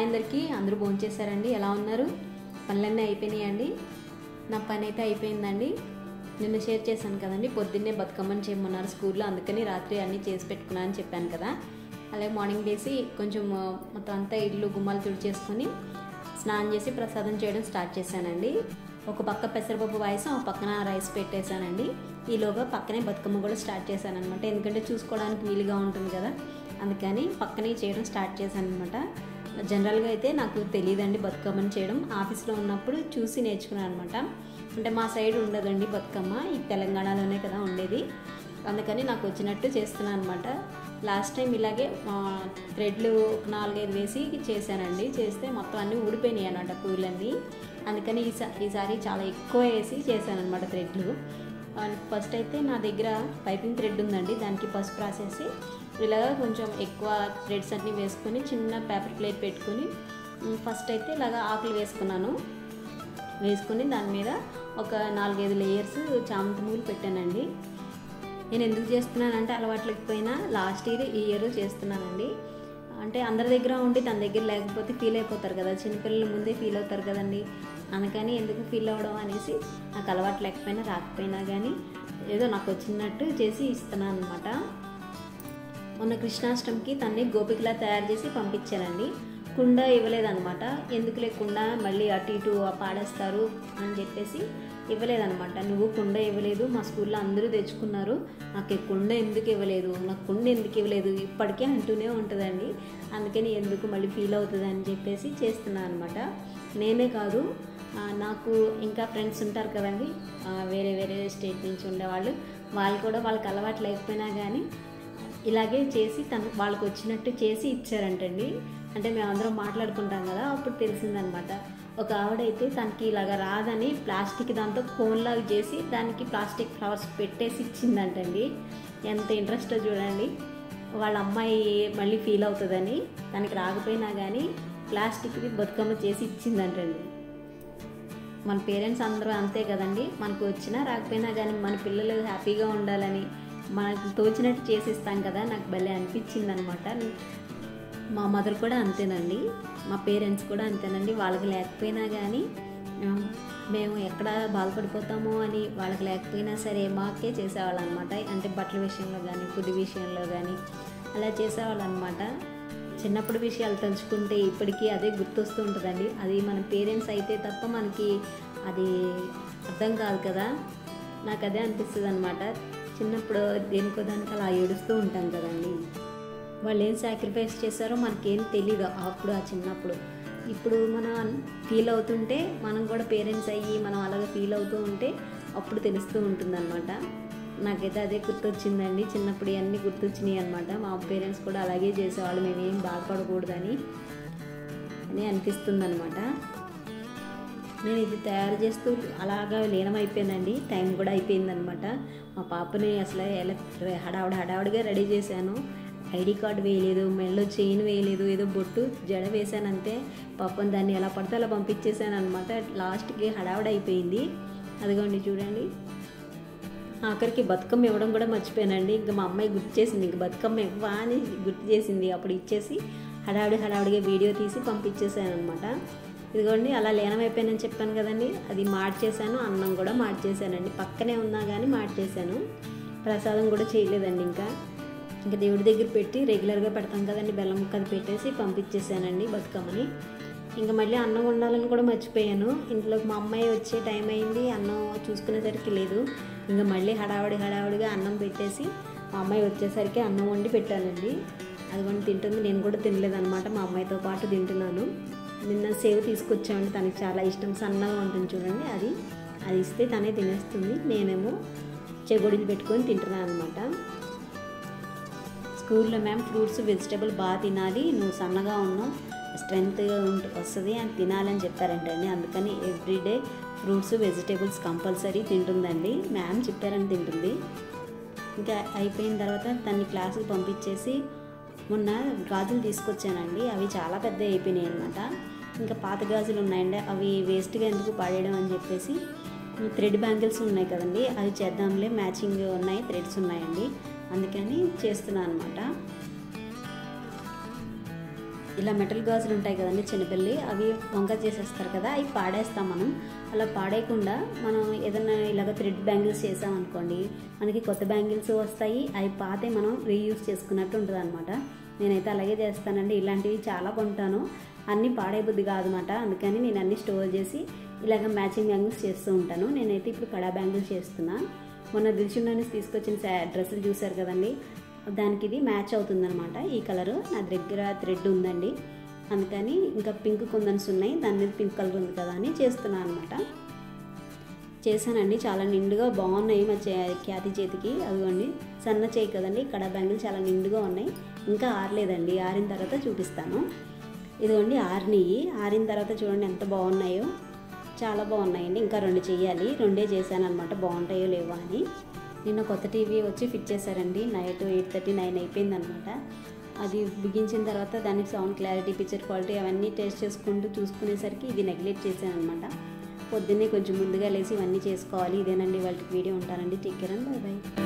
Hi అందరికీ, అందరూ భోంచేశారండి. ఎలా ఉన్నారు? పనులన్నీ అయిపోయినాయండి. నా పని అయితే అయిపోయిందండి. నిన్న షేర్ చేశాను కదండి, పొద్దున్నే బతుకమ్మని చేయమన్నారు స్కూల్లో, అందుకని రాత్రి అన్నీ చేసి పెట్టుకున్నా అని చెప్పాను కదా. అలాగే మార్నింగ్ లేసి కొంచెం మొత్తం అంతా ఇల్లు గుమ్మాలు తుడిచేసుకొని స్నానం చేసి ప్రసాదం చేయడం స్టార్ట్ చేశానండి. ఒక పక్క పెసరపప్పు పాయసం, ఒక పక్కన రైస్ పెట్టేశానండి. ఈలోగా పక్కనే బతుకమ్మ కూడా స్టార్ట్ చేశాను అనమాట. ఎందుకంటే చూసుకోవడానికి వీలుగా ఉంటుంది కదా, అందుకని పక్కనే చేయడం స్టార్ట్ చేశాను అనమాట. జనరల్గా అయితే నాకు తెలియదండి బతుకమ్మని చేయడం. ఆఫీస్లో ఉన్నప్పుడు చూసి నేర్చుకున్నాను అనమాట. అంటే మా సైడ్ ఉండదండి బతుకమ్మ, ఈ తెలంగాణలోనే కదా ఉండేది, అందుకని నాకు వచ్చినట్టు చేస్తున్నాను అనమాట. లాస్ట్ టైం ఇలాగే థ్రెడ్లు 4-5 వేసి చేశానండి. చేస్తే మొత్తం అన్నీ ఊడిపోయినాయి అన్నమాట పూలన్నీ. అందుకని ఈసారి చాలా ఎక్కువ వేసి చేశాను అనమాట థ్రెడ్లు. ఫస్ట్ అయితే నా దగ్గర పైపింగ్ థ్రెడ్ ఉందండి, దానికి పసుపు రాసేసి ఇలాగా కొంచెం ఎక్కువ థ్రెడ్స్ అన్నీ వేసుకొని చిన్న పేపర్ ప్లేట్ పెట్టుకొని ఫస్ట్ అయితే ఇలాగా ఆకులు వేసుకొని దాని మీద ఒక 4-5 లేయర్స్ చామంతి పూలు పెట్టానండి. నేను ఎందుకు చేస్తున్నానంటే అలవాట్లేకపోయినా లాస్ట్ ఇయర్ చేస్తున్నానండి. అంటే అందరి దగ్గర ఉండి తన దగ్గర లేకపోతే ఫీల్ అయిపోతారు కదా, చిన్నపిల్లల ముందే ఫీల్ అవుతారు కదండి. అందుకని ఎందుకు ఫీల్ అవ్వడం అనేసి నాకు అలవాటు లేకపోయినా రాకపోయినా కానీ ఏదో నాకు వచ్చినట్టు చేసి ఇస్తున్నాను అనమాట. మొన్న కృష్ణాష్టమికి తన్ని గోపికలా తయారు చేసి పంపించానండి. కుండ ఇవ్వలేదనమాట. ఎందుకు లేకుండా మళ్ళీ అటు ఇటు పాడేస్తారు అని చెప్పేసి ఇవ్వలేదనమాట. నువ్వు కుండ ఇవ్వలేదు, మా స్కూల్లో అందరూ తెచ్చుకున్నారు, నాకు కుండ ఎందుకు ఇవ్వలేదు, నాకు కుండ ఎందుకు ఇవ్వలేదు ఇప్పటికే అంటూనే ఉంటుందండి. అందుకని ఎందుకు మళ్ళీ ఫీల్ అవుతుంది అని చెప్పేసి చేస్తున్నాను అనమాట. నేనే కాదు, నాకు ఇంకా ఫ్రెండ్స్ ఉంటారు కదండి, వేరే వేరే స్టేట్ నుంచి ఉండేవాళ్ళు, వాళ్ళు కూడా వాళ్ళకి అలవాటు లేకపోయినా కానీ ఇలాగే చేసి వాళ్ళకి వచ్చినట్టు చేసి ఇచ్చారంటండి. అంటే మేమందరం మాట్లాడుకుంటాం కదా, అప్పుడు తెలిసిందనమాట. ఒక ఆవిడైతే తనకి ఇలాగ రాదని ప్లాస్టిక్ దాంతో కోన్లాగా చేసి దానికి ప్లాస్టిక్ ఫ్లవర్స్ పెట్టేసి ఇచ్చిందంటండి. ఎంత ఇంట్రెస్టో చూడండి. వాళ్ళ అమ్మాయి మళ్ళీ ఫీల్ అవుతుందని తనకి రాకపోయినా కానీ ప్లాస్టిక్ది బతుకమ్మ చేసి ఇచ్చిందంటండి. మన పేరెంట్స్ అందరూ అంతే కదండి, మనకు వచ్చినా రాకపోయినా కానీ మన పిల్లలు హ్యాపీగా ఉండాలని మనకు తోచినట్టు చేసిస్తాం కదా. నాకు భలే అనిపించింది అనమాట. మా మదర్ కూడా అంతేనండి, మా పేరెంట్స్ కూడా అంతేనండి. వాళ్ళకి లేకపోయినా కానీ మేము ఎక్కడ బాధపడిపోతామో అని వాళ్ళకి లేకపోయినా సరే మాకే చేసేవాళ్ళు అనమాట. అంటే బట్టల విషయంలో కానీ ఫుడ్ విషయంలో కానీ అలా చేసేవాళ్ళు అనమాట. చిన్నప్పుడు విషయాలు తలుచుకుంటే ఇప్పటికీ అదే గుర్తొస్తూ ఉంటుందండి. అది మన పేరెంట్స్ అయితే తప్ప మనకి అది అర్థం కాదు కదా. నాకు అదే అనిపిస్తుంది అనమాట. చిన్నప్పుడు దేనికో దానికి అలా ఏడుస్తూ ఉంటాం కదండి. వాళ్ళు ఏం సాక్రిఫైస్ చేశారో మనకేం తెలీదు అప్పుడు, ఆ చిన్నప్పుడు. ఇప్పుడు మనం ఫీల్ అవుతుంటే మనం కూడా పేరెంట్స్ అయ్యి మనం అలాగే ఫీల్ అవుతూ ఉంటే అప్పుడు తెలుస్తూ ఉంటుందన్నమాట. నాకైతే అదే గుర్తొచ్చిందండి, చిన్నప్పుడు ఇవన్నీ గుర్తొచ్చినాయి అనమాట. మా పేరెంట్స్ కూడా అలాగే చేసేవాళ్ళు, మేమేం బాధపడకూడదని అనిపిస్తుంది అనమాట. నేను ఇది తయారు చేస్తూ అలాగా లీనమైపోయానండి. టైం కూడా అయిపోయిందనమాట. మా పాపని అసలు హడావుడిగా రెడీ చేశాను. ఐడి కార్డు వేయలేదు, మెడలో చైన్ వేయలేదు, ఏదో బొట్టు జడ వేసానంతే. పాపం దాన్ని ఎలా పడితే అలా పంపించేశాను అనమాట. లాస్ట్కి హడావుడి అయిపోయింది. అదిగోండి చూడండి. ఆఖరికి బతుకమ్మ ఇవ్వడం కూడా మర్చిపోయానండి. ఇంకా మా అమ్మాయి గుర్తు చేసింది, ఇంక బతుకమ్మ ఇవ్వా అని గుర్తు చేసింది. అప్పుడు ఇచ్చేసి హడావుడిగా వీడియో తీసి పంపించేశాను అనమాట. ఇదిగోండి అలా లీనమైపోయానని చెప్పాను కదండి, అది మార్చేశాను. అన్నం కూడా మార్చేశానండి, పక్కనే ఉన్నా కానీ మార్చేశాను. ప్రసాదం కూడా చేయలేదండి. ఇంకా దేవుడి దగ్గర పెట్టి రెగ్యులర్గా పెడతాం కదండి, బెల్లం ముక్క అది పెట్టేసి పంపించేశానండి బతుకమ్మని. ఇంకా మళ్ళీ అన్నం వండాలని కూడా మర్చిపోయాను. ఇంట్లోకి మా అమ్మాయి వచ్చే టైం అయింది, అన్నం చూసుకునేసరికి లేదు. ఇంకా మళ్ళీ హడావుడిగా అన్నం పెట్టేసి మా అమ్మాయి వచ్చేసరికి అన్నం వండి పెట్టానండి. అది కూడా తింటుంది, నేను కూడా తినలేదన్నమాట, మా అమ్మాయితో పాటు తింటున్నాను. నిన్న సేవ్ తీసుకొచ్చామండి, తనకి చాలా ఇష్టం, సన్నగా ఉంటుంది చూడండి, అది ఇస్తే తనే తినేస్తుంది. నేనేమో చెగొడిలు పెట్టుకొని తింటున్నాను అనమాట. స్కూల్లో మ్యామ్ ఫ్రూట్స్ వెజిటేబుల్ బాగా తినాలి, నువ్వు సన్నగా ఉన్నావు, స్ట్రెంగ్త్గా వస్తుంది అని తినాలని చెప్పారంటండి. అందుకని ఎవ్రీడే ఫ్రూట్స్ వెజిటేబుల్స్ కంపల్సరీ తింటుందండి. మ్యామ్ చెప్పారని తింటుంది. ఇంకా అయిపోయిన తర్వాత తన్ని క్లాసుకి పంపించేసి మొన్న గాజులు తీసుకొచ్చానండి. అవి చాలా పెద్ద అయిపోయినాయి అనమాట. ఇంకా పాత గాజులు ఉన్నాయండి, అవి వేస్ట్గా ఎందుకు పడేయడం అని చెప్పేసి థ్రెడ్ బ్యాంగిల్స్ ఉన్నాయి కదండి, అవి చేద్దాంలే, మ్యాచింగ్ ఉన్నాయి, థ్రెడ్స్ ఉన్నాయండి, అందుకని చేస్తున్నాను అనమాట. ఇలా మెటల్ గాజులు ఉంటాయి కదండి చిన్నపిల్లి, అవి వంక చేసేస్తారు కదా, అవి పాడేస్తాం మనం. అలా పాడేయకుండా మనం ఏదైనా ఇలాగ థ్రెడ్ బ్యాంగిల్స్ చేసామనుకోండి, మనకి కొత్త బ్యాంగిల్స్ వస్తాయి, అవి పాతే మనం రీయూజ్ చేసుకున్నట్టు ఉంటుంది అనమాట. నేనైతే అలాగే చేస్తానండి. ఇలాంటివి చాలా కొంటాను, అన్నీ పాడే బుద్ధి కాదన్నమాట. అందుకని నేను అన్నీ స్టోర్ చేసి ఇలాగ మ్యాచింగ్ బ్యాంగిల్స్ చేస్తూ ఉంటాను. నేనైతే ఇప్పుడు కడా బ్యాంగిల్స్ చేస్తున్నా. మొన్న దిల్షుక్నగర్ నుంచి తీసుకొచ్చిన డ్రెస్సులు చూసారు కదండి, దానికి ఇది మ్యాచ్ అవుతుందన్నమాట. ఈ కలరు నా దగ్గర థ్రెడ్ ఉందండి, అందుకని ఇంకా పింక్ కుందన్స్ ఉన్నాయి, దాని మీద పింక్ కలర్ ఉంది కదా అని చేస్తున్నాను అనమాట. చేశానండి, చాలా నిండుగా బాగున్నాయి మా ఖ్యాతి చేతికి. అదిగోండి సన్న చేయి కదండి, కడా బ్యాంగిల్ చాలా నిండుగా ఉన్నాయి. ఇంకా ఆరలేదండి, ఆరిన తర్వాత చూపిస్తాను. ఇదిగోండి ఆరిన తర్వాత చూడండి ఎంత బాగున్నాయో, చాలా బాగున్నాయండి. ఇంకా 2 చేయాలి, 2 చేశాను అనమాట, బాగుంటాయో లేవో అని. నిన్న కొత్త టీవీ వచ్చి ఫిట్ చేశారండి, నైట్ 8:30, 9 అయిపోయింది అనమాట. అది బిగించిన తర్వాత దానికి సౌండ్ క్లారిటీ, పిక్చర్ క్వాలిటీ అవన్నీ టెస్ట్ చేసుకుంటూ చూసుకునేసరికి ఇది నెగ్లెక్ట్ చేశాను అనమాట. పొద్దున్నే కొంచెం ముందుగా లేచి ఇవన్నీ చేసుకోవాలి. ఇదేనండి వాళ్ళకి వీడియో. ఉంటానండి, టేక్ కేర్ అండి, బై బై.